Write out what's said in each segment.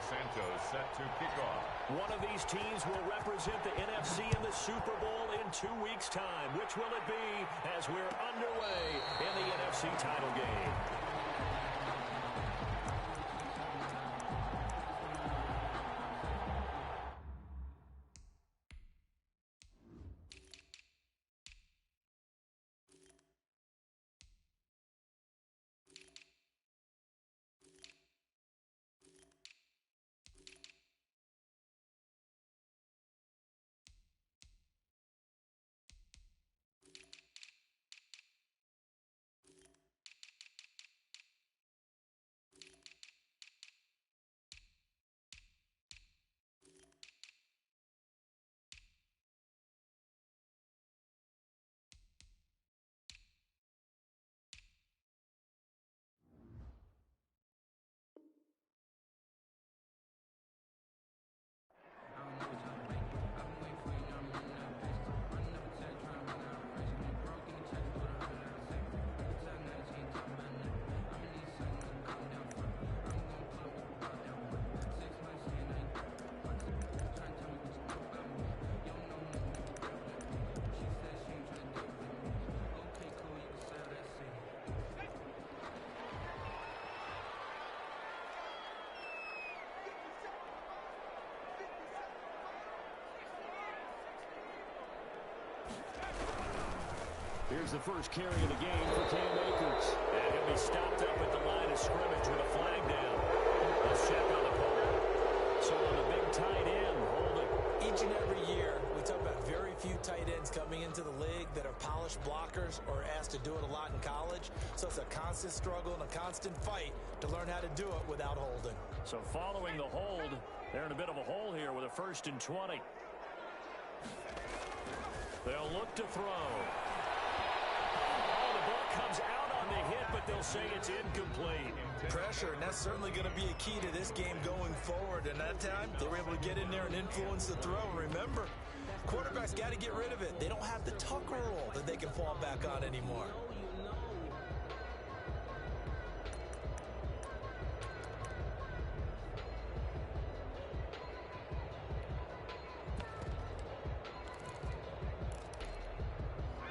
Santos set to kick off. One of these teams will represent the NFC in the Super Bowl in 2 weeks' time. Which will it be as we're underway in the NFC title game? Here's the first carry of the game for Cam Akers. And he'll be stopped up at the line of scrimmage with a flag down. Let's check on the call. So on the big tight end, holding. Each and every year, we talk about very few tight ends coming into the league that are polished blockers or asked to do it a lot in college. So it's a constant struggle and a constant fight to learn how to do it without holding. So following the hold, they're in a bit of a hole here with a 1st and 20. They'll look to throw. Comes out on the hit, but they'll say it's incomplete. Pressure, and that's certainly going to be a key to this game going forward. And that time, they were able to get in there and influence the throw. Remember, quarterbacks got to get rid of it. They don't have the tuck roll that they can fall back on anymore.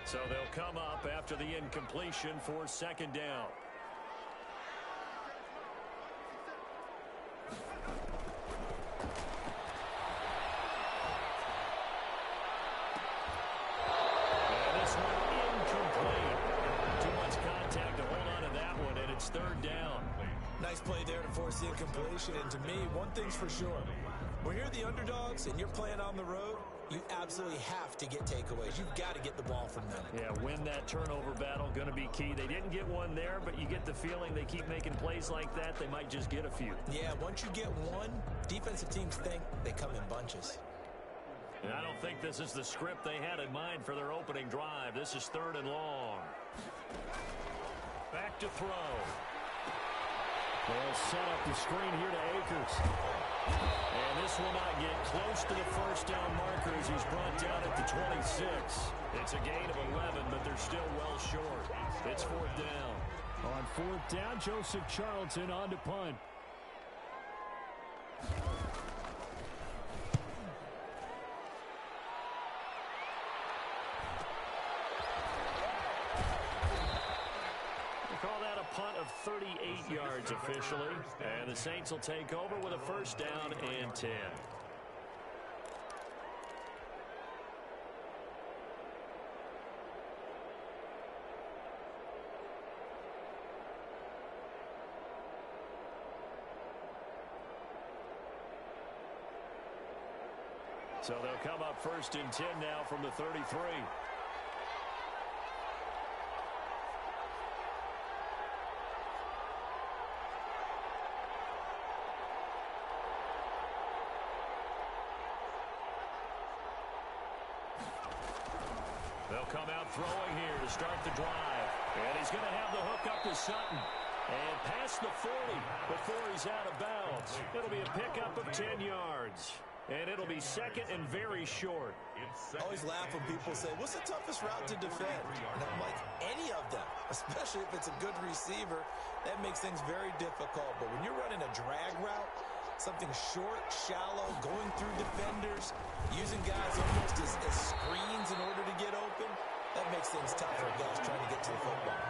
So they'll come up after the incompletion for 2nd down. And this one incomplete. Too much contact to hold on to that one, and it's 3rd down. Nice play there to force the incompletion. And to me, one thing's for sure. When you're the underdogs and you're playing on the road, you absolutely have to get takeaways. You've got to get the ball from them. Yeah, win that turnover battle, going to be key. They didn't get one there, but you get the feeling they keep making plays like that, they might just get a few. Yeah, once you get one, defensive teams think they come in bunches. And I don't think this is the script they had in mind for their opening drive. This is 3rd and long. Back to throw. They'll set up the screen here to Akers. And this will not get close to the 1st down marker as he's brought down at the 26. It's a gain of 11, but they're still well short. It's 4th down. On 4th down, Joseph Charlton on to punt. Punt of 38 yards officially, and the Saints will take over with a 1st down and 10. So they'll come up 1st and 10 now from the 33. They'll come out throwing here to start the drive. And he's going to have the hook up to Sutton. And past the 40 before he's out of bounds. It'll be a pickup of 10 yards. And it'll be 2nd and very short. I always laugh when people say, what's the toughest route to defend? And I'm like, any of them, especially if it's a good receiver. That makes things very difficult. But when you're running a drag route, Something short, shallow, going through defenders, using guys almost as screens in order to get open. That makes things tough for guys trying to get to the football.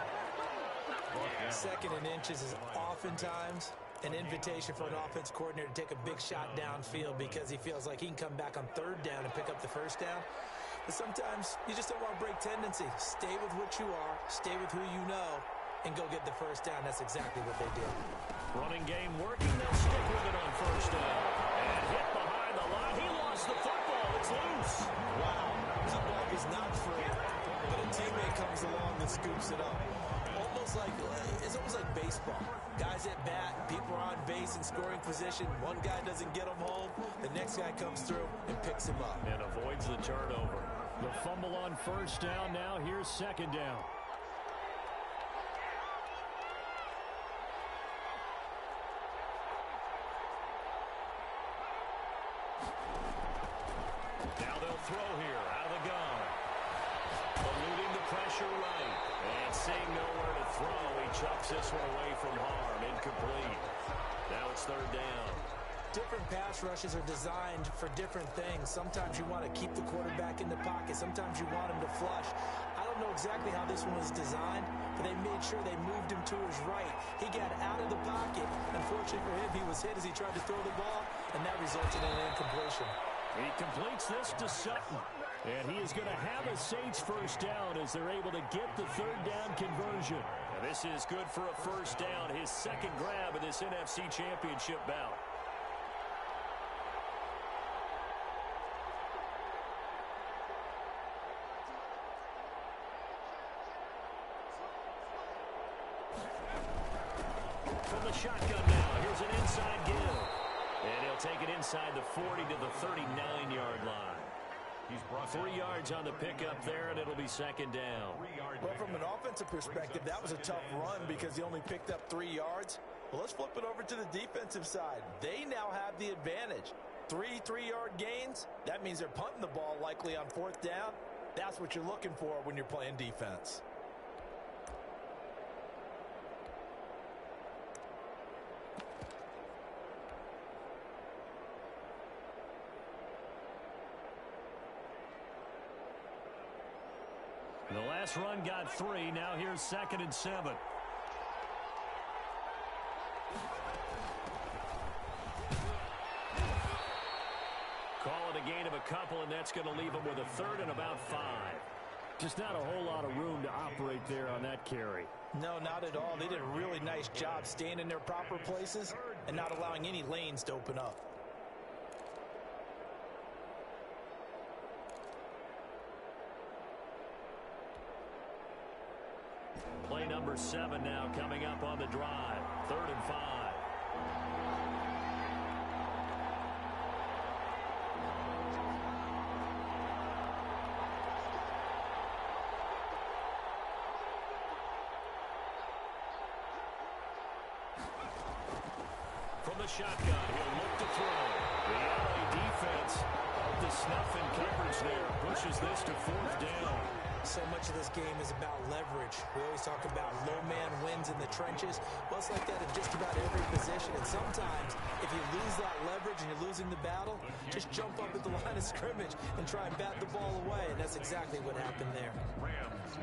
Second and inches is oftentimes an invitation for an offense coordinator to take a big shot downfield because he feels like he can come back on third down and pick up the first down. But sometimes you just don't want to break tendency. Stay with what you are, stay with who you know, and go get the first down. That's exactly what they did. Running game working. They'll stick with it on first down. And hit behind the line. He lost the football. It's loose. Wow. The ball is not free, but a teammate comes along and scoops it up. It's almost like baseball. Guys at bat, people are on base in scoring position. One guy doesn't get them home. The next guy comes through and picks him up. And avoids the turnover. The fumble on first down. Now here's second down. Now they'll throw here out of the gun. Eluding the pressure right. And seeing nowhere to throw, he chucks this one away from harm. Incomplete. Now it's third down. Different pass rushes are designed for different things. Sometimes you want to keep the quarterback in the pocket. Sometimes you want him to flush. I don't know exactly how this one was designed, but they made sure they moved him to his right. He got out of the pocket. Unfortunately for him, he was hit as he tried to throw the ball, and that resulted in an incompletion. He completes this to Sutton. And he is going to have a Saints first down as they're able to get the third down conversion. And this is good for a first down. His second grab of this NFC Championship bout. From the shotgun now, here's an inside give. And he'll take it inside the 40 to the 39-yard line. He's brought 3 yards on the pickup there, and it'll be second down. Well, from an offensive perspective, that was a tough run because he only picked up 3 yards. Well, let's flip it over to the defensive side. They now have the advantage. 3-3-yard gains, that means they're punting the ball likely on fourth down. That's what you're looking for when you're playing defense. The last run got 3. Now here's 2nd and 7. Call it a gain of a couple, and that's going to leave them with a third and about 5. Just not a whole lot of room to operate there on that carry. No, not at all. They did a really nice job staying in their proper places and not allowing any lanes to open up. Play number 7 now coming up on the drive. 3rd and 5. From the shotgun, he'll look to throw. The LA defense up to snuff in coverage there. Pushes this to 4th down. So much of this game is about leverage. We always talk about low man wins in the trenches. Well, it's like that in just about every position. And sometimes, if you lose that leverage and you're losing the battle, just jump up at the line of scrimmage and try and bat the ball away. And that's exactly what happened there.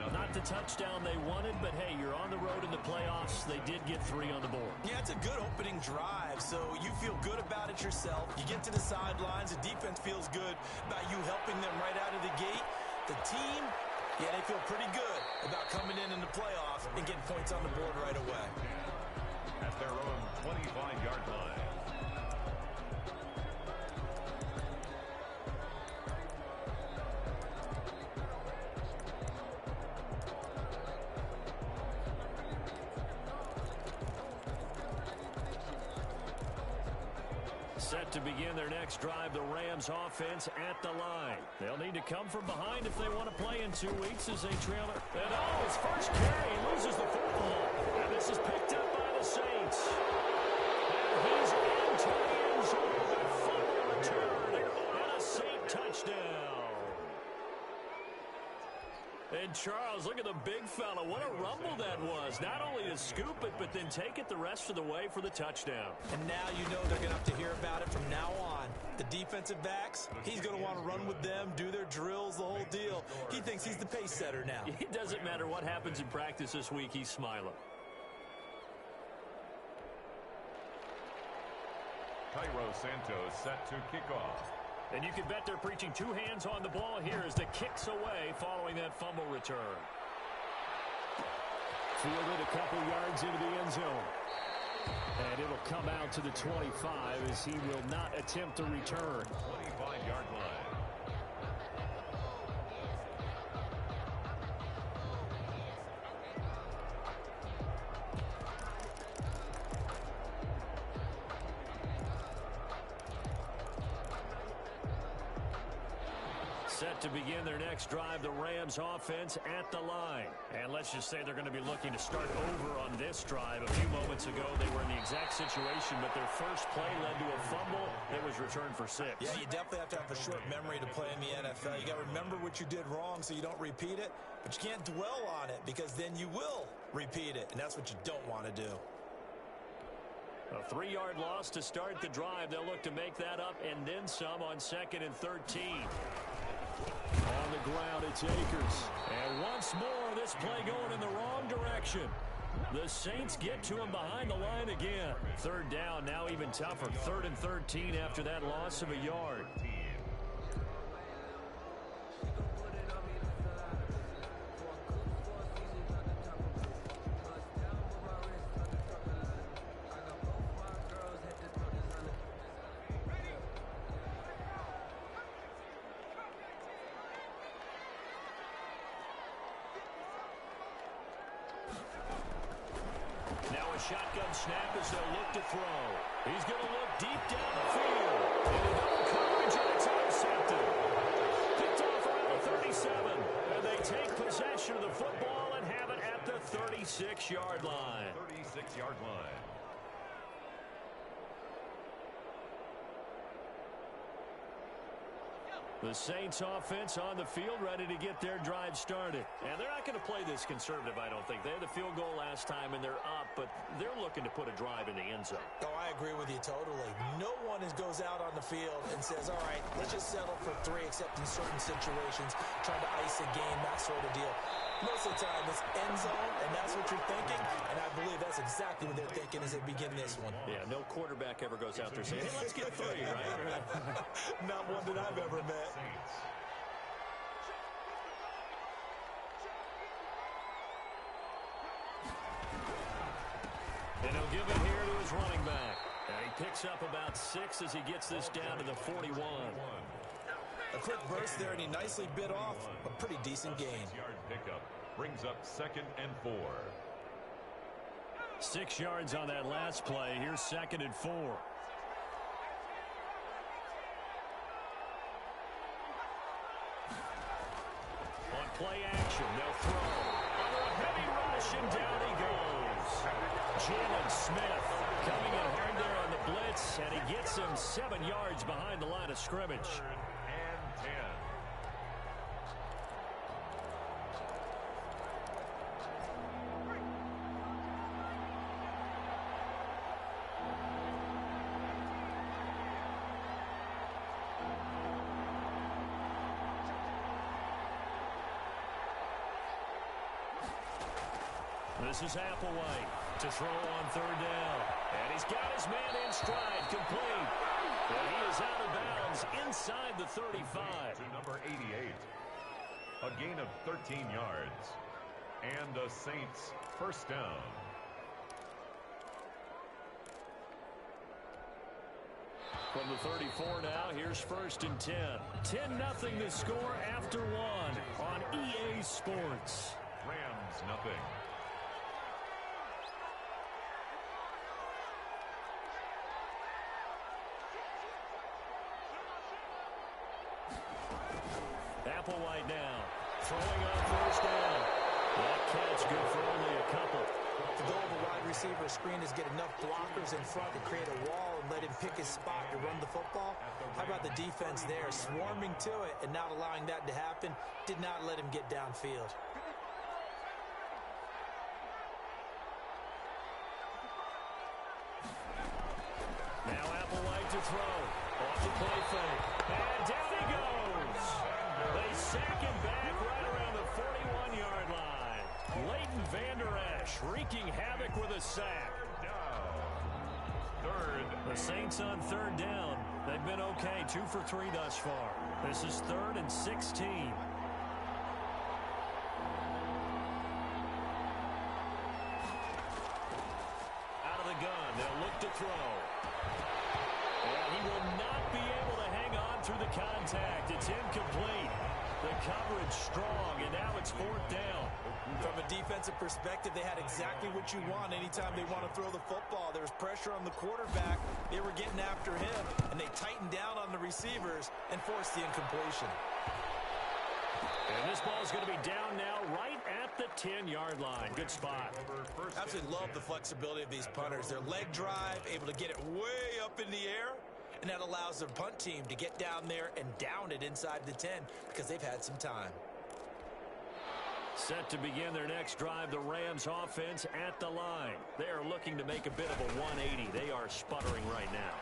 Not the touchdown they wanted, but hey, you're on the road in the playoffs. They did get 3 on the board. Yeah, it's a good opening drive, so you feel good about it yourself. You get to the sidelines, the defense feels good about you helping them right out of the gate. The team, yeah, they feel pretty good about coming in the playoffs and getting points on the board right away. At their own 25-yard line. Set to begin their next drive, the Rams offense at the line. They'll need to come from behind if they want to play in 2 weeks as they trail it. And oh, his first carry, he loses the football. And this is picked up by the Saints. And he's into the end zone with a fumble return and a Saint touchdown. And Charles, look at the big fella. What a rumble that was. Not only to scoop it, but then take it the rest of the way for the touchdown. And now you know they're going to have to hear about it from now on. The defensive backs, he's going to want to run with them, do their drills, the whole deal. He thinks he's the pace setter now. It doesn't matter what happens in practice this week, he's smiling. Cairo Santos set to kick off. And you can bet they're preaching two hands on the ball here as the kick's away following that fumble return. Fielded a couple yards into the end zone. And it'll come out to the 25 as he will not attempt to return. 25-yard line. Set to begin their next drive, the Rams offense at the line. And let's just say they're going to be looking to start over on this drive. A few moments ago, they were in the exact situation, but their first play led to a fumble that was returned for 6. Yeah, you definitely have to have a short memory to play in the NFL. You got to remember what you did wrong so you don't repeat it, but you can't dwell on it because then you will repeat it, and that's what you don't want to do. A 3-yard loss to start the drive. They'll look to make that up and then some on 2nd and 13. On the ground, it's Akers. And once more, this play going in the wrong direction. The Saints get to him behind the line again. 3rd down, now even tougher. 3rd and 13 after that loss of a yard. Shotgun snap as they'll look to throw. He's going to look deep down the field. And in double coverage, and it's intercepted. Picked off around the 37. And they take possession of the football and have it at the 36-yard line. 36-yard line. The Saints offense on the field ready to get their drive started. And they're not going to play this conservative, I don't think. They had the field goal last time, and they're up, but they're looking to put a drive in the end zone. Oh, I agree with you totally. No one goes out on the field and says, all right, let's just settle for 3, except in certain situations, trying to ice a game, that sort of deal. Most of the time, it's end zone, and that's what you're thinking, and I believe that's exactly what they're thinking as they begin this one. Yeah, no quarterback ever goes out there saying, hey, let's get 3, right? Not one that I've ever met. And he'll give it here to his running back. And he picks up about 6 as he gets this down to the 41. A quick burst there, and he nicely bit off a pretty decent gain. 6-yard pickup brings up 2nd and 4. 6 yards on that last play. Here's 2nd and 4. On play action, they'll throw. Under a heavy rush, and down he goes. Jalen Smith coming in hard there on the blitz, and he gets him 7 yards behind the line of scrimmage. 3rd and 10. This is Applewhite to throw on 3rd down. And he's got his man in stride, complete. And he is out of bounds inside the 35. To number 88. A gain of 13 yards. And the Saints 1st down. From the 34 now, here's 1st and 10. 10-0 the score after 1 on EA Sports. Rams nothing. Applewhite now, throwing on 1st down. That catch good for only a couple. To go over wide receiver screen is get enough blockers in front to create a wall and let him pick his spot to run the football. How about the defense there, swarming to it and not allowing that to happen? Did not let him get downfield. Now Applewhite to throw. Off the play fake. And down he goes. They sack him back right around the 41-yard line. Leighton Vander Esch wreaking havoc with a sack. Third. The Saints on third down. They've been okay, 2 for 3 thus far. This is 3rd and 16. Out of the gun, they'll look to throw. And he will not be able to hang on through the contact. It's incomplete. The coverage strong, and now it's 4th down. From a defensive perspective, they had exactly what you want anytime they want to throw the football. There was pressure on the quarterback. They were getting after him, and they tightened down on the receivers and forced the incompletion. And this ball is going to be down now right at the 10-yard line. Good spot. Absolutely love the flexibility of these punters. Their leg drive, able to get it way up in the air, and that allows their punt team to get down there and down it inside the 10 because they've had some time. Set to begin their next drive, the Rams offense at the line. They are looking to make a bit of a 180. They are sputtering right now.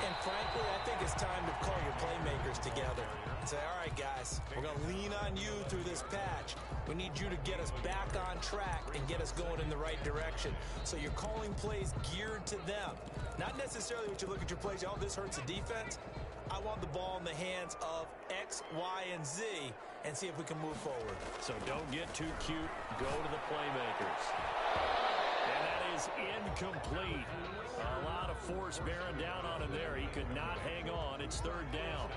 And frankly, I think it's time to call your playmakers together and say, all right, guys, we're going to lean on you through this patch. We need you to get us back on track and get us going in the right direction. So you're calling plays geared to them. Not necessarily what you look at your plays, oh, this hurts the defense. I want the ball in the hands of X, Y, and Z and see if we can move forward. So don't get too cute. Go to the playmakers. And that is incomplete. A lot of force bearing down on him there. He could not hang on. It's 3rd down.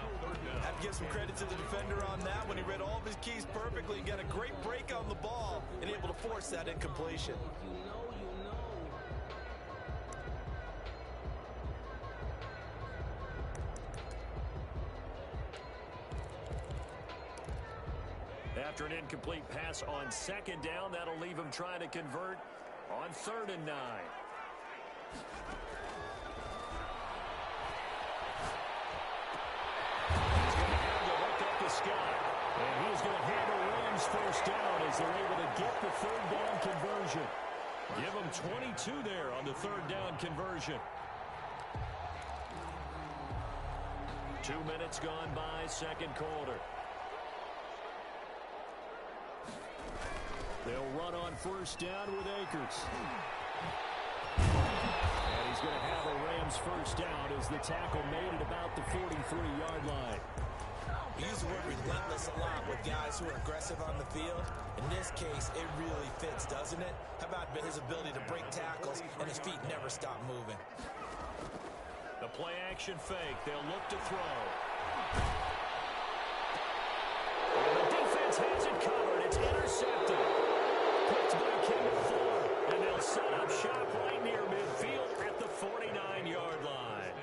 I have to give some credit to the defender on that when he read all of his keys perfectly, got a great break on the ball, and able to force that incompletion. After an incomplete pass on 2nd down, that'll leave him trying to convert on 3rd and 9. He's going to have to hook up the sky. And he's going to handle Rams first down as they're able to get the 3rd down conversion. Give them 22 there on the 3rd down conversion. 2 minutes gone by, 2nd quarter. They'll run on first down with Akers. And he's going to have a Rams first down as the tackle made at about the 43-yard line. We use the word relentless a lot with guys who are aggressive on the field. In this case, it really fits, doesn't it? How about his ability to break tackles and his feet never stop moving? The play action fake. They'll look to throw. And the defense has it covered. It's intercepted. Puts back into 4. And they'll set up shop right near midfield at the 49-yard line.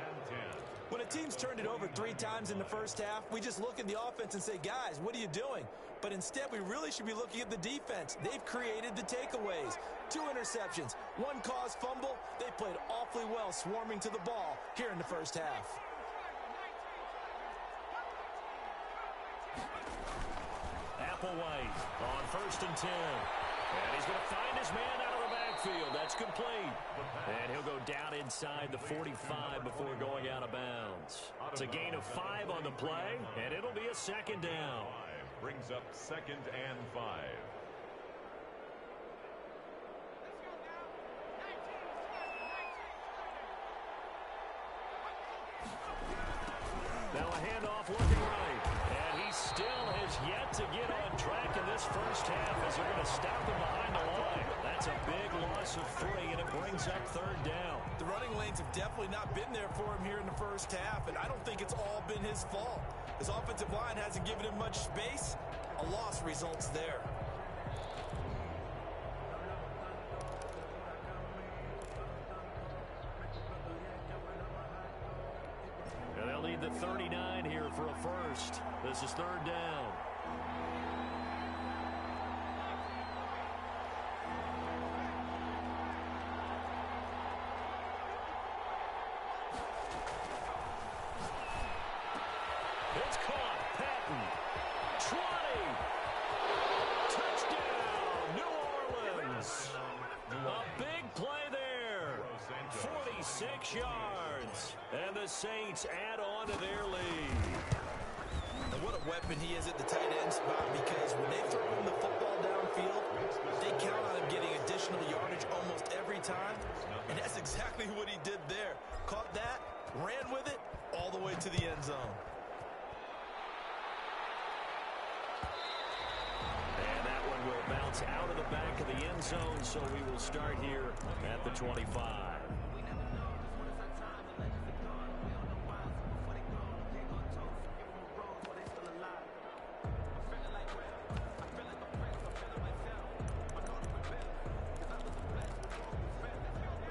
When a team's turned it over 3 times in the first half, we just look at the offense and say, guys, what are you doing? But instead, we really should be looking at the defense. They've created the takeaways. 2 interceptions, 1 caused fumble. They played awfully well swarming to the ball here in the first half. Applewhite on 1st and 10. And he's going to find his man out of the backfield. That's complete. And he'll go down inside the 45 before going out of bounds. It's a gain of 5 on the play, and it'll be a 2nd down. Brings up 2nd and 5. Now a handoff looking right. And he still has yet to get on track in this first half as they're going to stop him behind the line. That's a big loss of 3, and it brings up 3rd down. The running lanes have definitely not been there for him here in the first half, and I don't think it's all been his fault. His offensive line hasn't given him much space. A loss results there. And they'll need the 39 here for a first. This is 3rd down. Sutton. 20. Touchdown, New Orleans. A big play there. 46 yards. And the Saints add on to their lead. And what a weapon he is at the tight end spot, because when they throw him the football downfield, they count on him getting additional yardage almost every time. And that's exactly what he did there. Caught that, ran with it, all the way to the end zone. And that one will bounce out of the back of the end zone, so we will start here at the 25.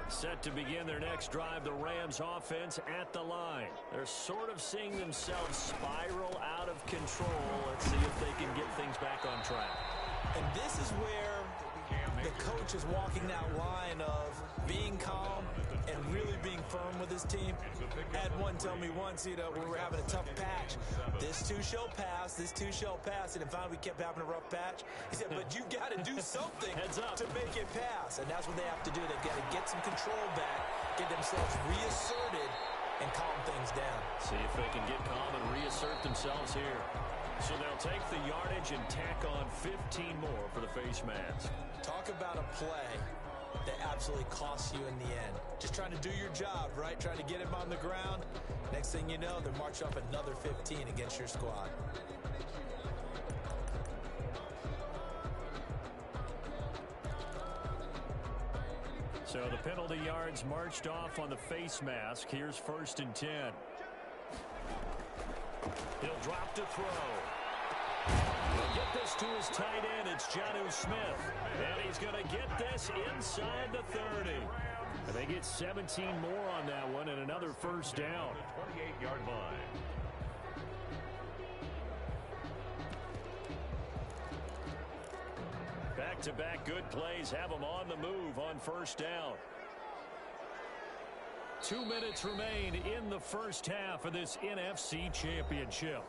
Set to begin their next drive, the Rams offense at the line. They're sort of seeing themselves spiral out of control. Let's see if they can get things back on track. And this is where the coach is walking that line of being calm and really being firm with his team. I had one tell me once, when we were having a tough patch, this too shall pass, this too shall pass. And finally we kept having a rough patch. He said, but you got to do something to make it pass. And that's what they have to do. They've got to get some control back, get themselves reasserted, and calm things down. See if they can get calm and reassert themselves here. So they'll take the yardage and tack on 15 more for the face mask. Talk about a play that absolutely costs you in the end. Just trying to do your job, right? Trying to get him on the ground. Next thing you know, they're marching up another 15 against your squad. So the penalty yards marched off on the face mask. Here's 1st and 10. He'll drop to throw. He'll get this to his tight end. It's Jonnu Smith. And he's going to get this inside the 30. And they get 17 more on that one and another first down. 28-yard line. Back-to-back good plays have them on the move on first down. 2 minutes remain in the first half of this NFC Championship.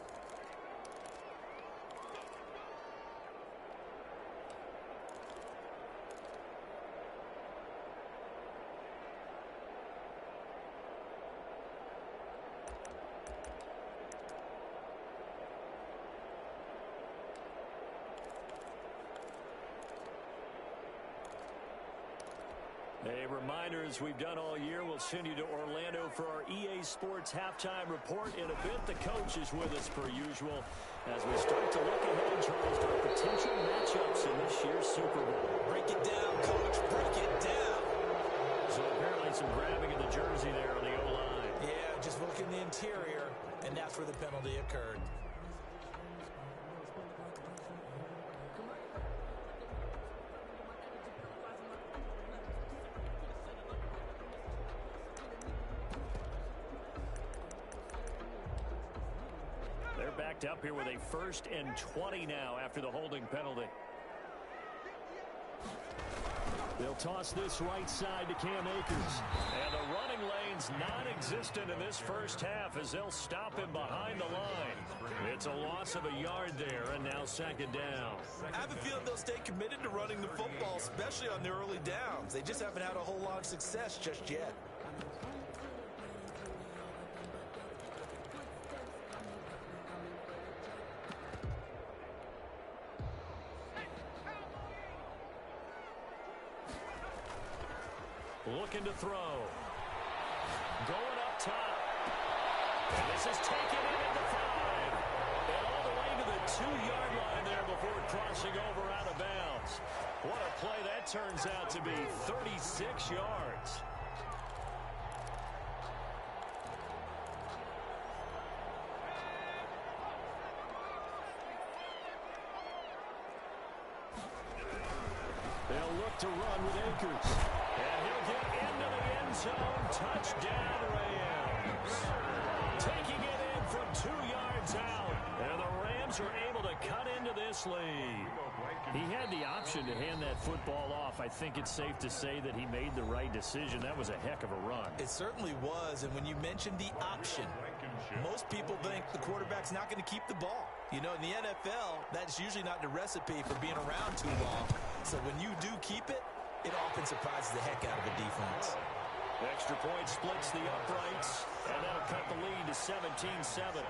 A reminder, as we've done all year, we'll send you to Orlando for our EA Sports halftime report. In a bit, the coach is with us per usual as we start to look ahead, Charles, to our potential matchups in this year's Super Bowl. Break it down, coach. Break it down. So apparently some grabbing of the jersey there on the O-line. Yeah, just look in the interior, and that's where the penalty occurred. Backed up here with a 1st and 20 now after the holding penalty. They'll toss this right side to Cam Akers. And the running lane's non-existent in this first half as they'll stop him behind the line. It's a loss of a yard there, and now 2nd down. I have a feeling they'll stay committed to running the football, especially on their early downs. They just haven't had a whole lot of success just yet. Looking to throw. Going up top. And this is taken in at the 5. And all the way to the 2-yard line there before crossing over out of bounds. What a play that turns out to be. 36 yards. They'll look to run with Akers. And he'll get into the end zone. Touchdown, Rams. Taking it in from 2 yards out. And the Rams are able to cut into this lead. He had the option to hand that football off. I think it's safe to say that he made the right decision. That was a heck of a run. It certainly was. And when you mentioned the option, most people think the quarterback's not going to keep the ball. You know, in the NFL, that's usually not the recipe for being around too long. So when you do keep it, it often surprises the heck out of a defense. Extra point splits the uprights, and that'll cut the lead to 17-7.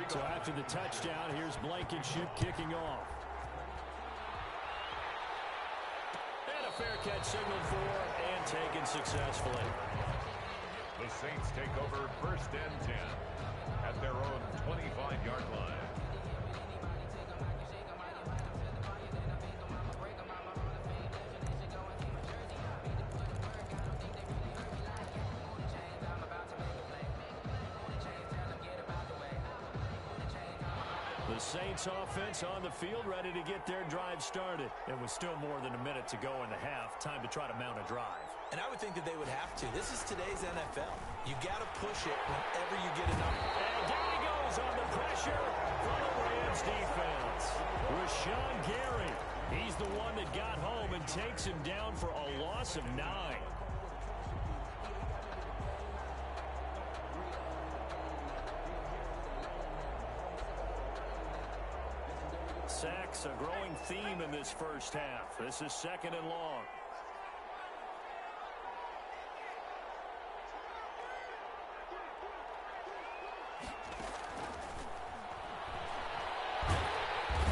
So after the touchdown, here's Blankenship kicking off. And a fair catch signaled for and taken successfully. The Saints take over 1st and 10 at their own 25-yard line. The Saints offense on the field, ready to get their drive started. It was still more than a minute to go in the half. Time to try to mount a drive. And I would think that they would have to. This is today's NFL. You got to push it whenever you get enough. And down he goes on the pressure from the Rams defense. Rashawn Gary, he's the one that got home and takes him down for a loss of 9. Sacks, a growing theme in this first half. This is 2nd and long.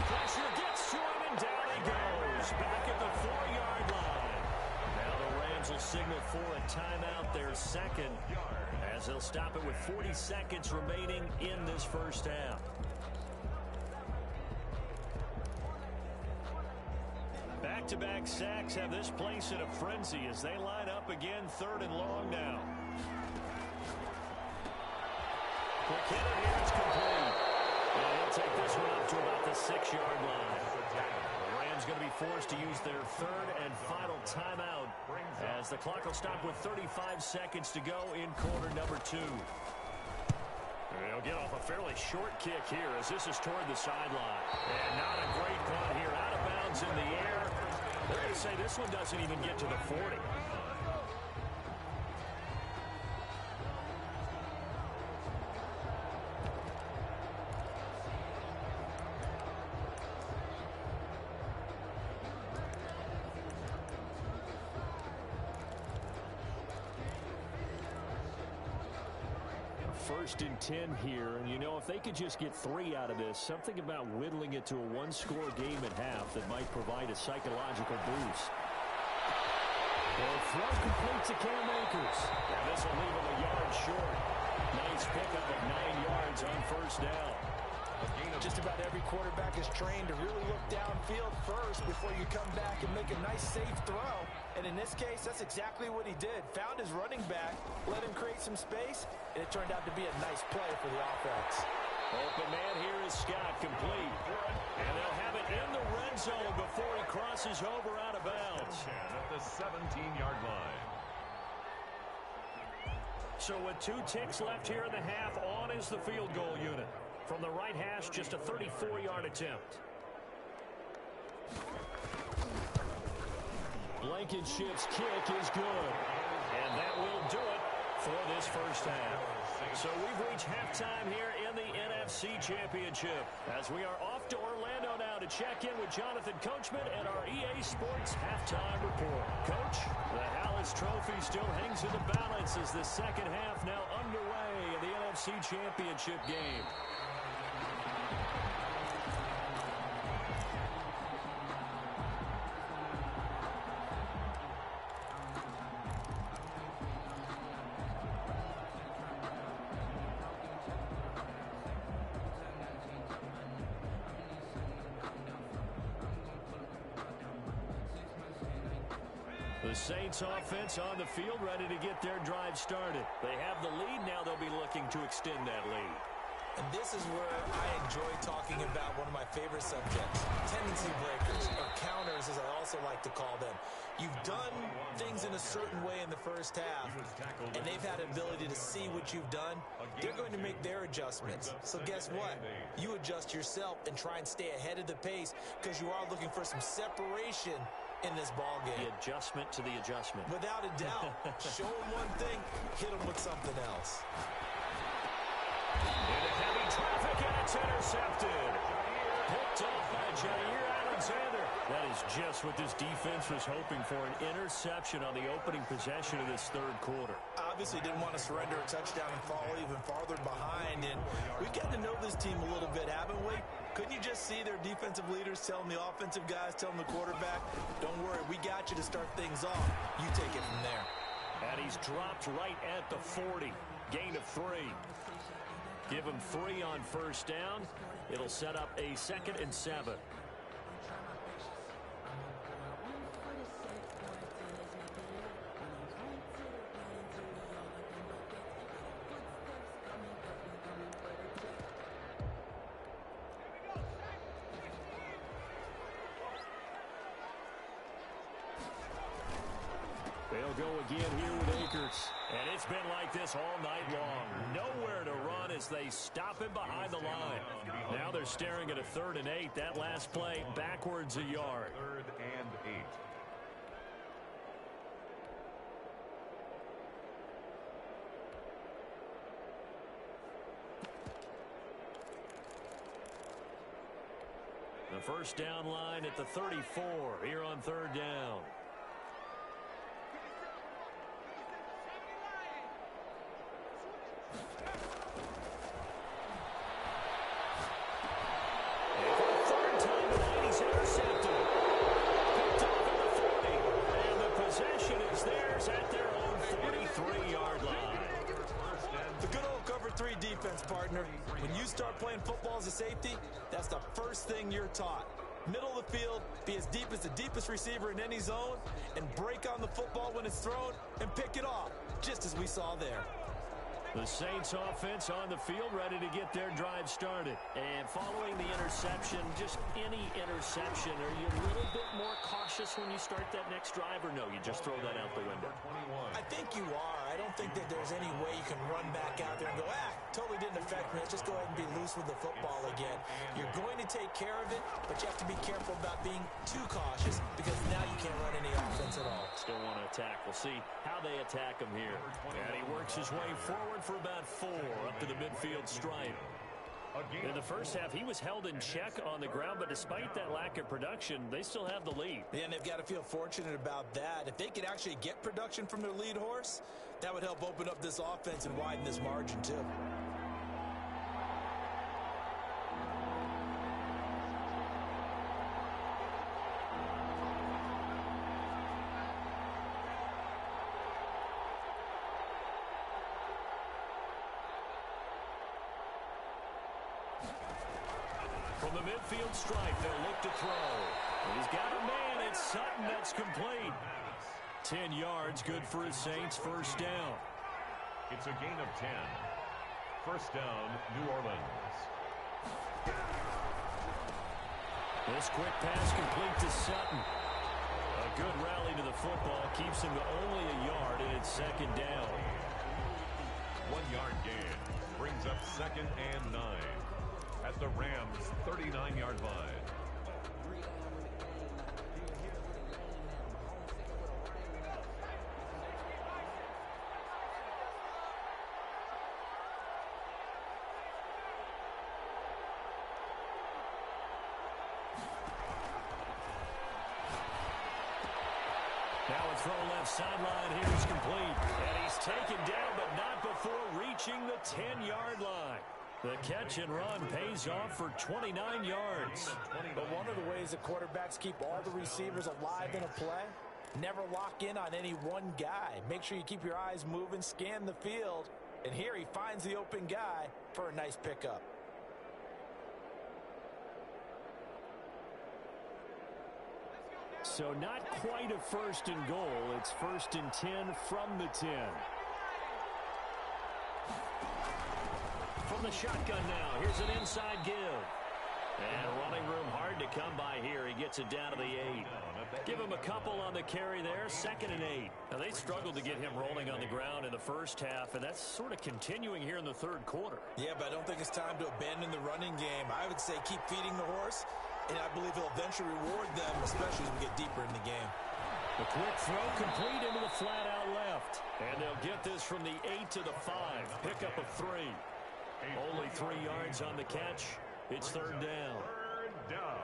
Pressure gets to him, and down he goes. Back at the 4-yard line. Now the Rams will signal for a timeout, their 2nd, as they'll stop it with 40 seconds remaining in this first half. Back-to-back sacks have this place in a frenzy as they line up again 3rd and long now. Quick hitter here, it's complete. And he'll take this one up to about the 6-yard line. The Rams going to be forced to use their 3rd and final timeout as the clock will stop with 35 seconds to go in quarter number 2. They'll get off a fairly short kick here as this is toward the sideline. And not a great punt here. Out of bounds in the air. They're going to say this one doesn't even get to the 40. First and 10 here, and you know, if they could just get 3 out of this, something about whittling it to a 1-score game at half that might provide a psychological boost. The throw complete to Cam Akers. And this will leave him a yard short. Nice pickup of 9 yards on 1st down. Just about every quarterback is trained to really look downfield first before you come back and make a nice, safe throw. And in this case, that's exactly what he did. Found his running back, let him create some space, and it turned out to be a nice play for the offense. Open man here is Scott, complete. And they'll have it in the red zone before he crosses over out of bounds. At the 17-yard line. So with 2 ticks left here in the half, on is the field goal unit. From the right hash, just a 34-yard attempt. Blankenship's kick is good. And that will do it for this first half. So we've reached halftime here in the NFC Championship as we are off to Orlando now to check in with Jonathan Coachman and our EA Sports Halftime Report. Coach, the Hallis Trophy still hangs in the balance as the second half now underway in the NFC Championship game. The Saints offense on the field ready to get their drive started. They have the lead. Now they'll be looking to extend that lead. And this is where I enjoy talking about one of my favorite subjects, tendency breakers, or counters as I also like to call them. You've done things in a certain way in the first half, and they've had an ability to see what you've done. They're going to make their adjustments. So guess what? You adjust yourself and try and stay ahead of the pace because you are looking for some separation in this ball game. The adjustment to the adjustment. Without a doubt. Show them one thing, hit them with something else. And a heavy It's intercepted. Picked off by Jair Alexander. That is just what this defense was hoping for, an interception on the opening possession of this third quarter. Obviously didn't want to surrender a touchdown and fall even farther behind. And we've got to know this team a little bit, haven't we? Couldn't you just see their defensive leaders telling the offensive guys, telling the quarterback, don't worry, we got you to start things off. You take it from there. And he's dropped right at the 40. Gain of 3. Give him 3 on first down. It'll set up a 2nd and 7. They'll go again here with Akers. And it's been like this all night long. Nowhere to run as they stop him behind the line. Now they're staring at a 3rd and 8. That last play backwards a yard. 3rd and 8. The first down line at the 34 here on 3rd down. Partner, when you start playing football as a safety, that's the first thing you're taught. Middle of the field, be as deep as the deepest receiver in any zone, and break on the football when it's thrown and pick it off, just as we saw there. The Saints offense on the field, ready to get their drive started. And following the interception, just any interception, are you a little bit more cautious when you start that next drive, or no, you just throw that out the window? I think you are. I don't think that there's any way you can run back out there and go, totally didn't affect me. Let's just go ahead and be loose with the football again. You're going to take care of it, but you have to be careful about being too cautious because now you can't run any offense at all. Still want to attack. We'll see how they attack him here. And he works his way forward for about 4 up to the midfield stripe. In the first half, he was held in check on the ground, but despite that lack of production, they still have the lead. Yeah, and they've got to feel fortunate about that. If they could actually get production from their lead horse, that would help open up this offense and widen this margin, too. From the midfield stripe, they'll look to throw. And he's got a man. It's Sutton. That's complete. 10 yards, good for his Saints. First down. It's a gain of 10. First down, New Orleans. This quick pass complete to Sutton. A good rally to the football keeps him to only a yard, and it's 2nd down. 1 yard gain brings up 2nd and 9. At the Rams' 39-yard line. Now a throw left sideline here is complete. And he's taken down, but not before reaching the 10-yard line. The catch and run pays off for 29 yards. But one of the ways that quarterbacks keep all the receivers alive in a play, never lock in on any one guy. Make sure you keep your eyes moving, scan the field, and here he finds the open guy for a nice pickup. So not quite a 1st and goal. It's 1st and 10 from the 10. From the shotgun now, here's an inside give. And running room hard to come by here. He gets it down to the 8. Give him a couple on the carry there, 2nd and 8. Now they struggled to get him rolling on the ground in the first half, and that's sort of continuing here in the 3rd quarter. Yeah, but I don't think it's time to abandon the running game. I would say keep feeding the horse, and I believe he'll eventually reward them, especially as we get deeper in the game. The quick throw complete into the flat out left. And they'll get this from the 8 to the 5. Pickup of 3. Only 3 yards on the catch. It's third down. Third down.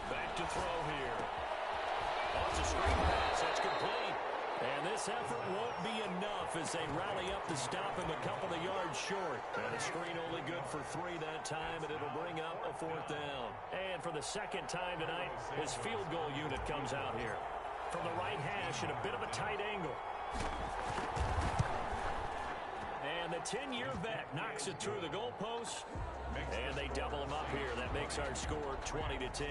Back to throw here. Oh, it's a screen pass. That's complete. And this effort won't be enough as they rally up to stop him a couple of yards short. And a screen only good for 3 that time, and it'll bring up a 4th down. And for the second time tonight, his field goal unit comes out here. From the right hash at a bit of a tight angle. And the 10-year vet knocks it through the goalpost. And they double him up here. That makes our score 20-10.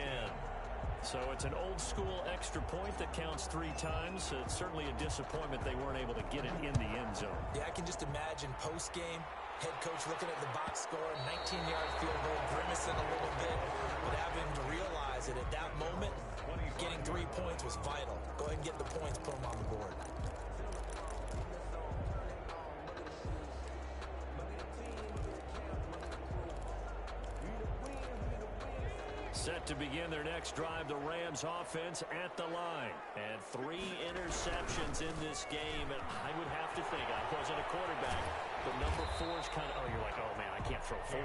So it's an old-school extra point that counts 3 times. It's certainly a disappointment they weren't able to get it in the end zone. Yeah, I can just imagine post-game, head coach looking at the box score, 19-yard field goal, grimacing a little bit, but having to realize that at that moment, getting 3 points was vital. Go ahead and get the points, put them on the board. Set to begin their next drive, the Rams offense at the line. And 3 interceptions in this game. And I would have to think, I wasn't a quarterback, but number 4 is kind of, oh, you're like, oh, man, I can't throw 4.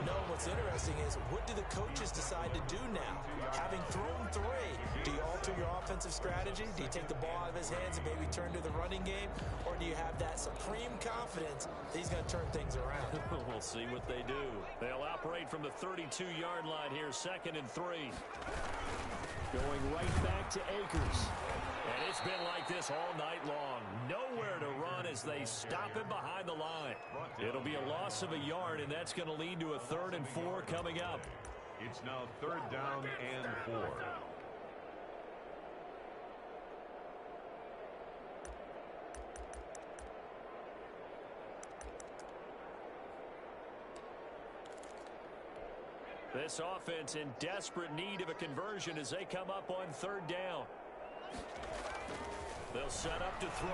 No, what's interesting is, what do the coaches decide to do now? Having thrown 3, do you alter your offensive strategy? Do you take the ball out of his hands and maybe turn to the running game? Or do you have that supreme confidence that he's going to turn things around? We'll see what they do. They'll operate from the 32-yard line here, 2nd and 3. Going right back to Akers. And it's been like this all night long. Nowhere to run as they stop him behind the line. It'll be a loss of a yard, and that's going to lead to a 3rd and 4 coming up. It's now 3rd down and 4. This offense in desperate need of a conversion as they come up on 3rd down. They'll set up to throw.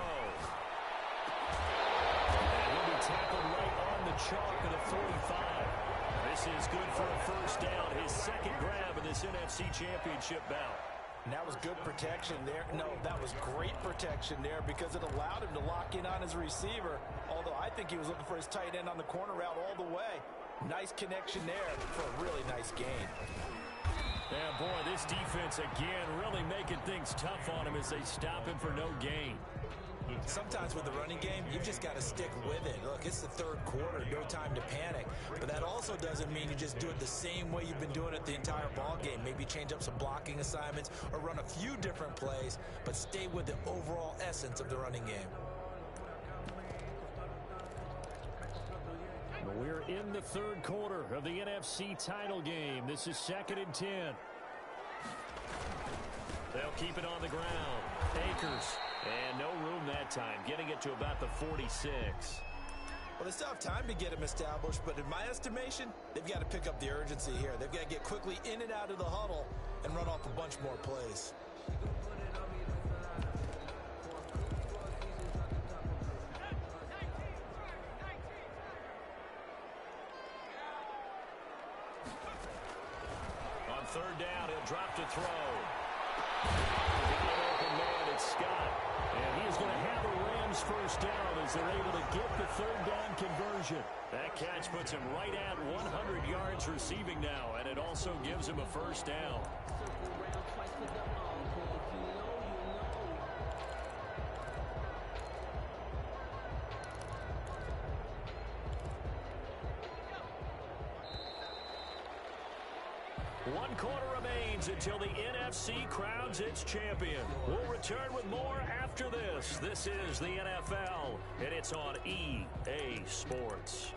And he'll be tackled right on the chalk at the 45. This is good for a 1st down. His 2nd grab in this NFC Championship bout. And that was good protection there. No, that was great protection there because it allowed him to lock in on his receiver. Although I think he was looking for his tight end on the corner route all the way. Nice connection there for a really nice gain. Yeah, boy, this defense again really making things tough on him as they stop him for no gain. Sometimes with the running game, you've just got to stick with it. Look, it's the 3rd quarter, no time to panic. But that also doesn't mean you just do it the same way you've been doing it the entire ball game. Maybe change up some blocking assignments or run a few different plays, but stay with the overall essence of the running game. We're in the 3rd quarter of the NFC title game. This is 2nd and 10. They'll keep it on the ground. Akers. And no room that time, getting it to about the 46. Well, they still have time to get him established, but in my estimation, they've got to pick up the urgency here. They've got to get quickly in and out of the huddle and run off a bunch more plays. On 3rd down, he'll drop to throw. Got an open man, it's Scott. And he is going to have a Rams 1st down as they're able to get the 3rd down conversion. That catch puts him right at 100 yards receiving now, and it also gives him a 1st down. One quarter remains until the NFC crowns its champion. We'll return with more after this. This is the NFL, and it's on EA Sports.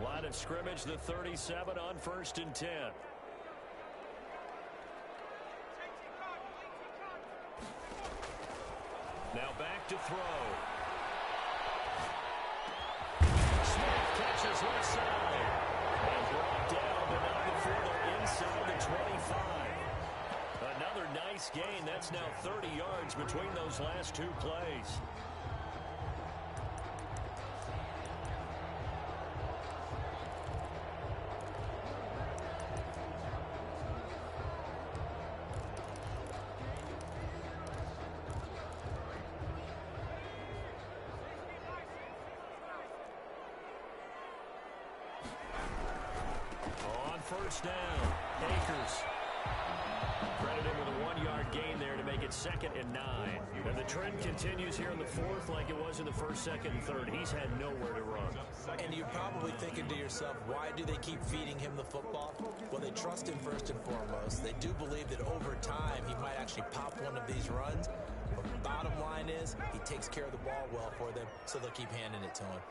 Line of scrimmage, the 37 on 1st and 10. Now back to throw. Catches left side. And brought down the 25. Another nice gain. That's now 30 yards between those last two plays. First down, Akers. Credited with a 1-yard gain there to make it 2nd and 9. And the trend continues here in the fourth like it was in the first, second, and third. He's had nowhere to run. And you're probably thinking to yourself, why do they keep feeding him the football? Well, they trust him first and foremost. They do believe that over time he might actually pop one of these runs. But the bottom line is he takes care of the ball well for them, so they'll keep handing it to him.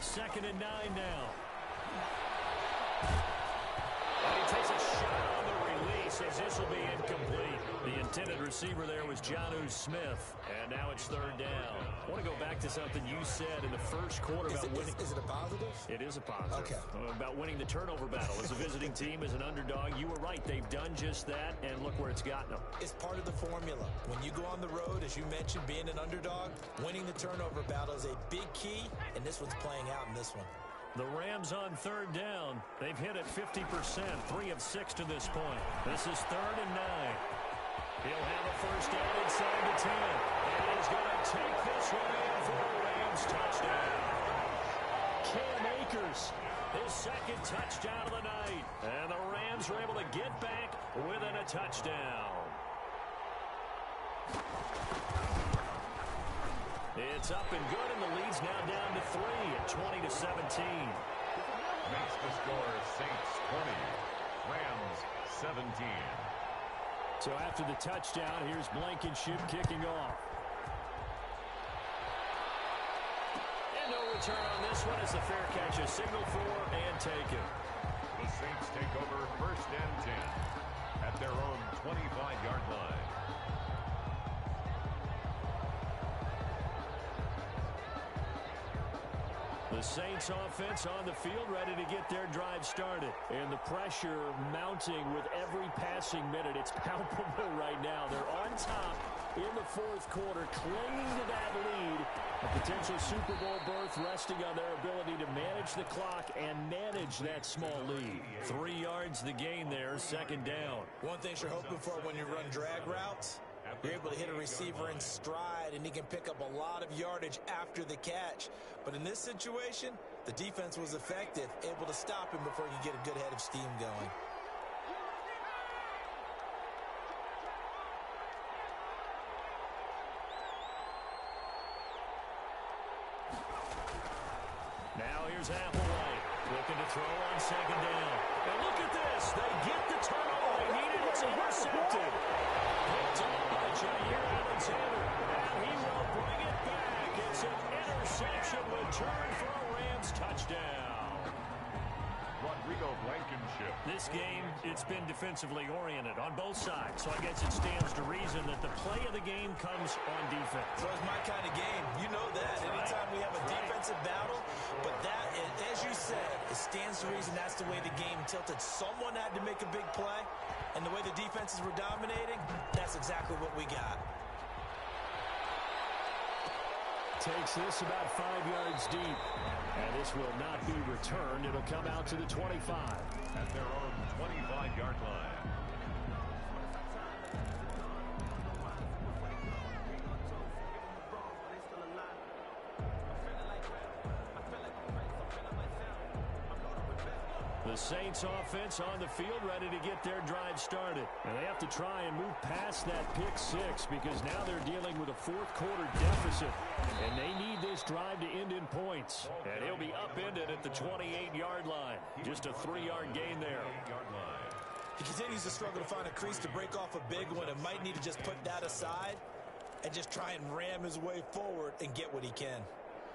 2nd and 9 now. And he takes a shot on the release as this will be incomplete. The intended receiver there was Jonnu Smith. And now it's 3rd down. I want to go back to something you said in the first quarter about winning. Is it a positive? It is a positive. Okay. About winning the turnover battle. As a visiting team, as an underdog, you were right. They've done just that, and look where it's gotten them. It's part of the formula. When you go on the road, as you mentioned, being an underdog, winning the turnover battle is a big key, and this one's playing out in this one. The Rams on 3rd down. They've hit it 50%, 3 of 6 to this point. This is 3rd and 9. He'll have a first down inside the 10. And he's going to take this one in for a Rams touchdown. Cam Akers, his 2nd touchdown of the night. And the Rams are able to get back within a touchdown. It's up and good, and the lead's now down to 3 at 20-17. Makes the score Saints 20, Rams 17. So after the touchdown, here's Blankenship kicking off. And no return on this one as the fair catch is signaled for and taken. The Saints take over 1st and 10 at their own 25-yard line. The Saints offense on the field, ready to get their drive started. And the pressure mounting with every passing minute. It's palpable right now. They're on top in the 4th quarter, clinging to that lead. A potential Super Bowl berth resting on their ability to manage the clock and manage that small lead. 3 yards the gain there, 2nd down. One thing you're hoping for when you run drag routes, you're able to hit a receiver in stride, and he can pick up a lot of yardage after the catch. But in this situation, the defense was effective, able to stop him before you get a good head of steam going. Now here's Applewhite looking to throw on 2nd down. And look at this. They get the turnover they needed. It's intercepted. Picked off by Jair Alexander. And he will bring it back. It's an interception return for a Rams touchdown. Rodrigo Blankenship. This game, it's been defensively oriented on both sides. So I guess it stands to reason that the play of the game comes on defense. So it's my kind of game. You know that. Anytime we have a defensive battle, but that, as you said, it stands to reason that's the way the game tilted. Someone had to make a big play, and the way the defenses were dominating, that's exactly what we got. Takes this about 5 yards deep. And this will not be returned. It'll come out to the 25. At their own 25-yard line. The Saints offense on the field ready to get their drive started. And they have to try and move past that pick 6 because now they're dealing with a 4th quarter deficit. And they need this drive to end in points. And he'll be upended at the 28-yard line. Just a 3-yard gain there. He continues to struggle to find a crease to break off a big one and might need to just put that aside and just try and ram his way forward and get what he can.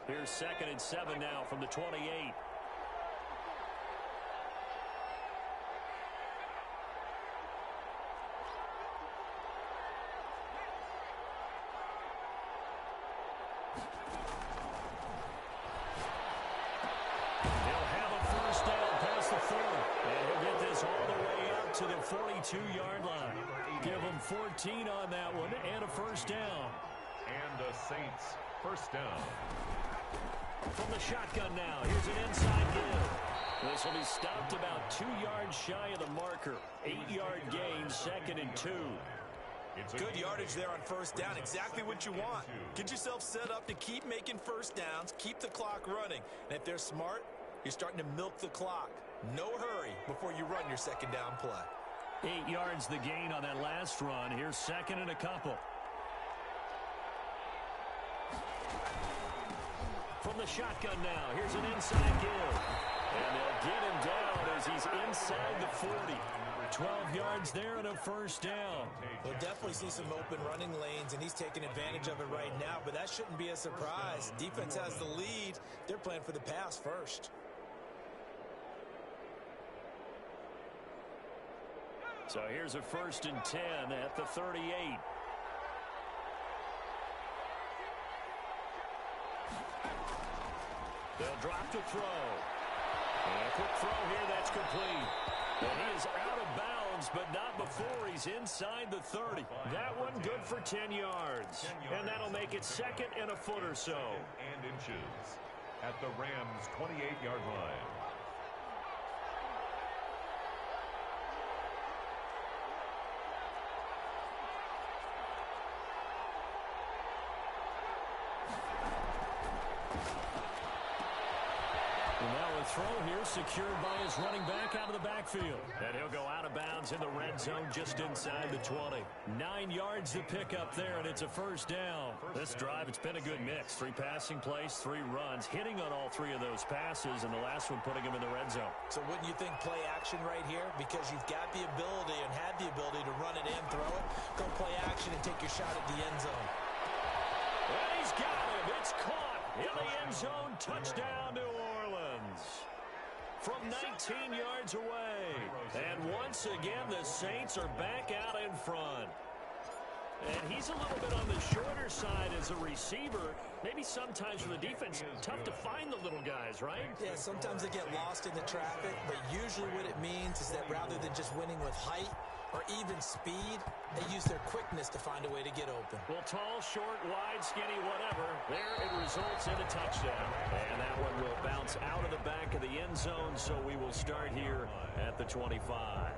Here's 2nd and 7 now from the 28. He'll have a first down past the 4. And he'll get this all to the 42-yard line. Give them 14 on that one and a first down. And the Saints first down. From the shotgun now, here's an inside give. This will be stopped about 2 yards shy of the marker. 8-yard gain, 2nd and 2. Good yardage there on first down. Exactly what you want. Get yourself set up to keep making first downs, keep the clock running. And if they're smart, you're starting to milk the clock. No hurry before you run your second down play. 8 yards the gain on that last run. Here's 2nd and a couple. From the shotgun now, here's an inside give. And they'll get him down as he's inside the 40. 12 yards there and a first down. We'll definitely see some open running lanes, and he's taking advantage of it right now, but that shouldn't be a surprise. Defense has the lead. They're playing for the pass first. So here's a 1st and 10 at the 38. They'll drop to throw. And a quick throw here, that's complete. And he is out of bounds, but not before he's inside the 30. That one good for 10 yards. And that'll make it 2nd and a foot or so. And inches at the Rams' 28-yard line. Throw here secured by his running back out of the backfield. And he'll go out of bounds in the red zone just inside the 20. 9 yards to pick up there, and it's a first down. This drive, it's been a good mix. 3 passing plays, 3 runs, hitting on all 3 of those passes, and the last one putting him in the red zone. So wouldn't you think play action right here? Because you've got the ability and had the ability to run it and throw it. Go play action and take your shot at the end zone. And he's got him. It's caught in the end zone. Touchdown, New Orleans. From 19 yards away. And once again, the Saints are back out in front. And he's a little bit on the shorter side as a receiver. Maybe sometimes for the defense, tough to find the little guys, right? Yeah, sometimes they get lost in the traffic, but usually what it means is that rather than just winning with height or even speed, they use their quickness to find a way to get open. Well, tall, short, wide, skinny, whatever. There it results in a touchdown. And that one will bounce out of the back of the end zone, so we will start here at the 25.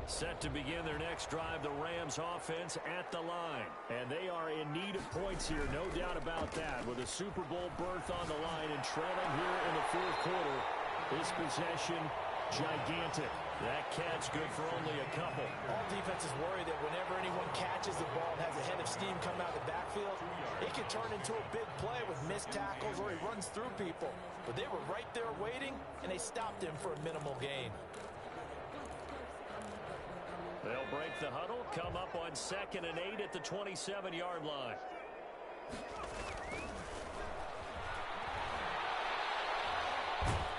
Set to begin their next drive, the Rams offense at the line. And they are in need of points here, no doubt about that. With a Super Bowl berth on the line and trailing here in the 4th quarter. This possession, gigantic. That catch good for only a couple. All defenses worry that whenever anyone catches the ball and has a head of steam come out of the backfield, it can turn into a big play with missed tackles or he runs through people. But they were right there waiting, and they stopped him for a minimal gain. They'll break the huddle, come up on 2nd and 8 at the 27-yard line.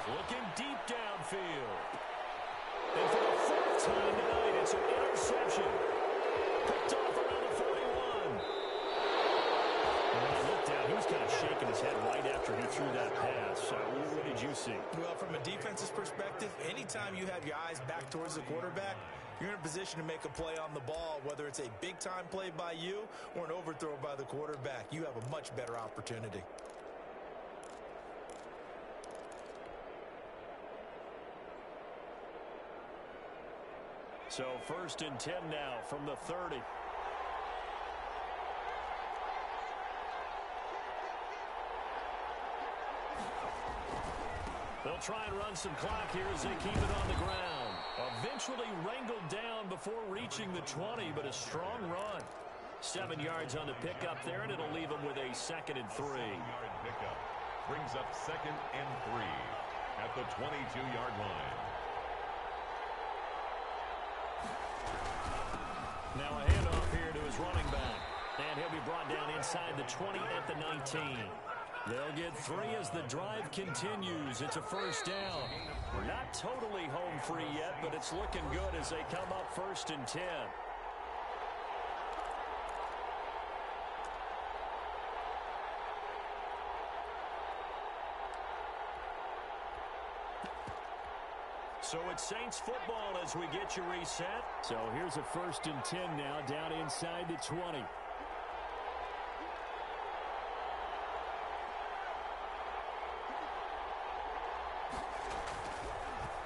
Looking deep downfield. And for the 4th time tonight, it's an interception. Picked off around the 41. And when I looked down, he was kind of shaking his head right after he threw that pass. What did you see? Well, from a defense's perspective, anytime you have your eyes back towards the quarterback, you're in a position to make a play on the ball, whether it's a big-time play by you or an overthrow by the quarterback. You have a much better opportunity. So 1st and 10 now from the 30. They'll try and run some clock here as they keep it on the ground. Eventually wrangled down before reaching the 20, but a strong run. 7 yards on the pickup there, and it'll leave them with a 2nd and 3. 7-yard pickup brings up 2nd and 3 at the 22-yard line. Now a handoff here to his running back. And he'll be brought down inside the 20 at the 19. They'll get 3 as the drive continues. It's a first down. We're not totally home free yet, but it's looking good as they come up 1st and 10. So it's Saints football as we get you reset. So here's a 1st and 10 now, down inside the 20.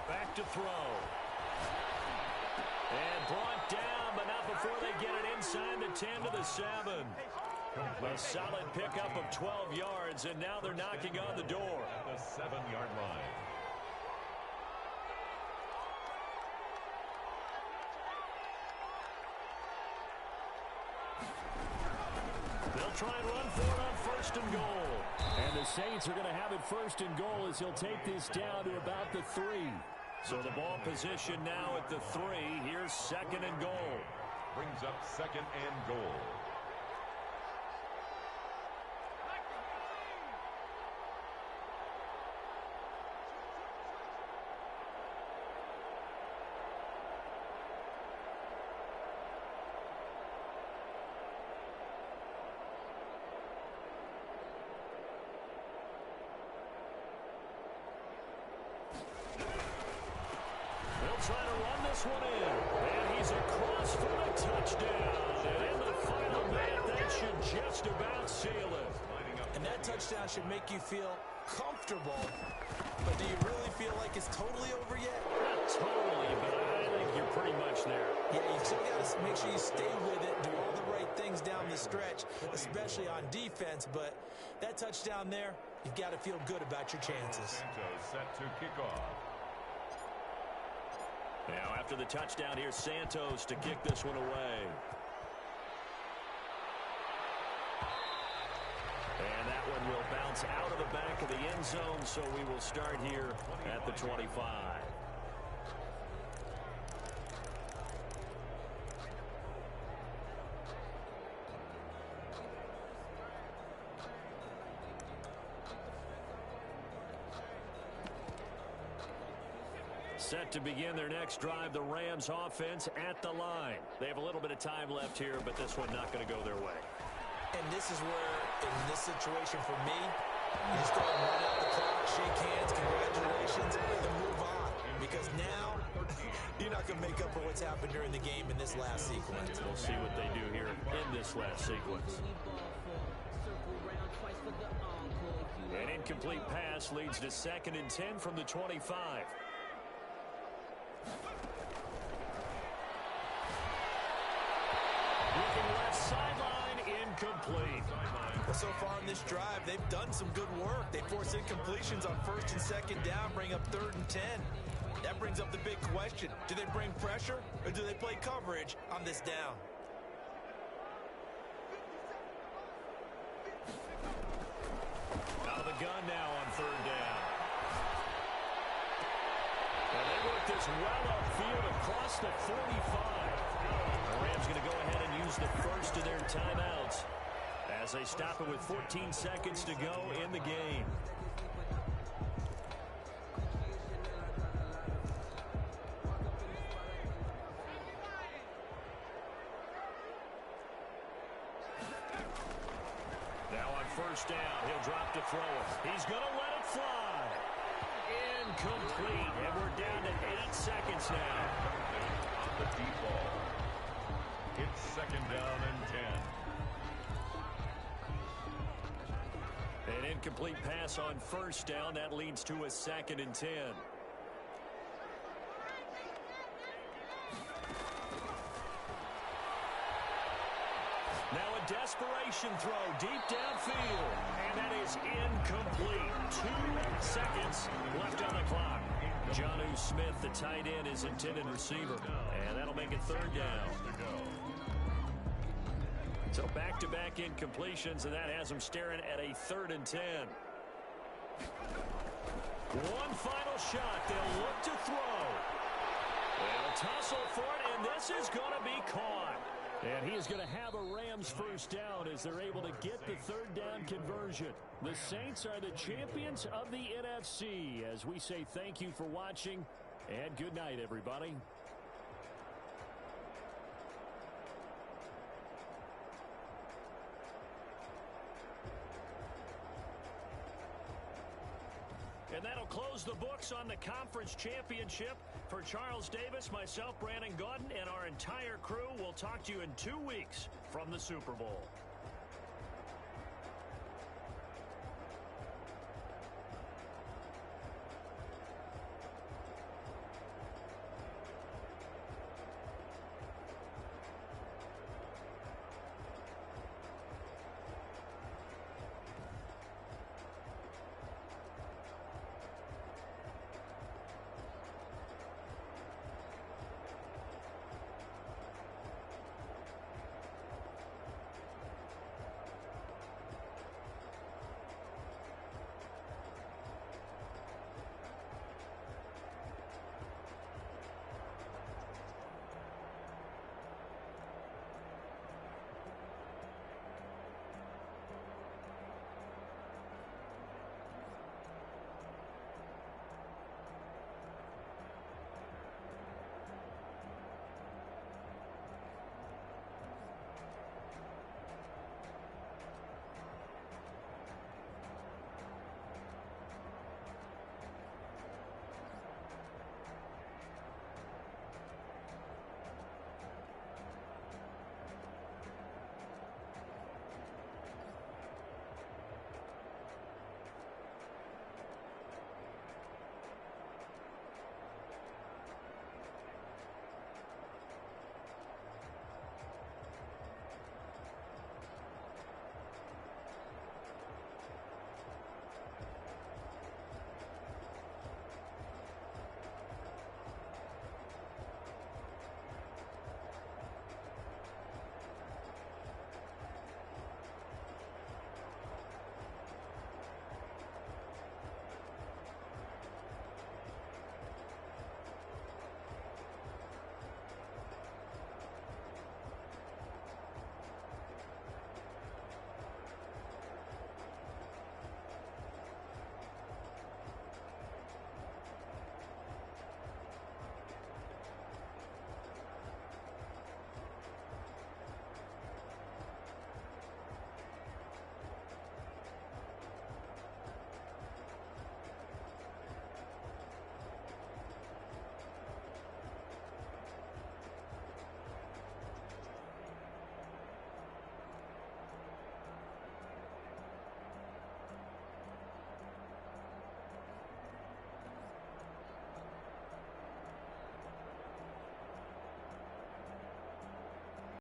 Back to throw. And brought down, but not before they get it inside the 10 to the 7. A solid pickup of 12 yards, and now they're knocking on the door. At the 7-yard line. They'll try and run for it on 1st and goal. And the Saints are going to have it 1st and goal as he'll take this down to about the 3. So the ball position now at the 3. Here's 2nd and goal. Brings up 2nd and goal. Trying to run this one in. And he's across for the touchdown. And in the final minute, that should just about seal it. And that touchdown should make you feel comfortable. But do you really feel like it's totally over yet? Not totally, but I think you're pretty much there. Yeah, you still got to make sure you stay with it, do all the right things down the stretch, especially on defense. But that touchdown there, you've got to feel good about your chances. Santos set to kick off. Now, after the touchdown, here's Santos to kick this one away. And that one will bounce out of the back of the end zone, so we will start here at the 25. Set to begin their next drive, the Rams offense at the line. They have a little bit of time left here, but this one not going to go their way. And this is where, in this situation for me, you just go and run out the clock, shake hands, congratulations, and move on. Because now, you're not going to make up for what's happened during the game in this last sequence. We'll see what they do here in this last sequence. An incomplete pass leads to 2nd and 10 from the 25. Looking left sideline, incomplete. Well, so far in this drive, they've done some good work. They force incompletions on 1st and 2nd down, bring up 3rd and 10. That brings up the big question. Do they bring pressure, or do they play coverage on this down? Out of the gun now on 3rd down. And they work this well upfield across the 45. The Rams going to go ahead and use the first of their timeouts as they stop it with 14 seconds to go in the game. Now on 1st down, he'll drop to throw it. He's going to let it fly. Incomplete, and we're down to 8 seconds now. On the deep ball. It's 2nd down and 10. An incomplete pass on 1st down. That leads to a 2nd and 10. Now a desperation throw deep downfield. And that is incomplete. 2 seconds left on the clock. Jonnu Smith, the tight end, is intended receiver. And that'll make it 3rd down. So back-to-back incompletions, and that has them staring at a 3rd and 10. One final shot. They'll look to throw. They'll tussle for it, and this is going to be caught. And he is going to have a Rams 1st down as they're able to get the 3rd down conversion. The Saints are the champions of the NFC. As we say thank you for watching, and good night, everybody. And that'll close the books on the conference championship. For Charles Davis, myself, Brandon Gaudin, and our entire crew, we'll talk to you in 2 weeks from the Super Bowl.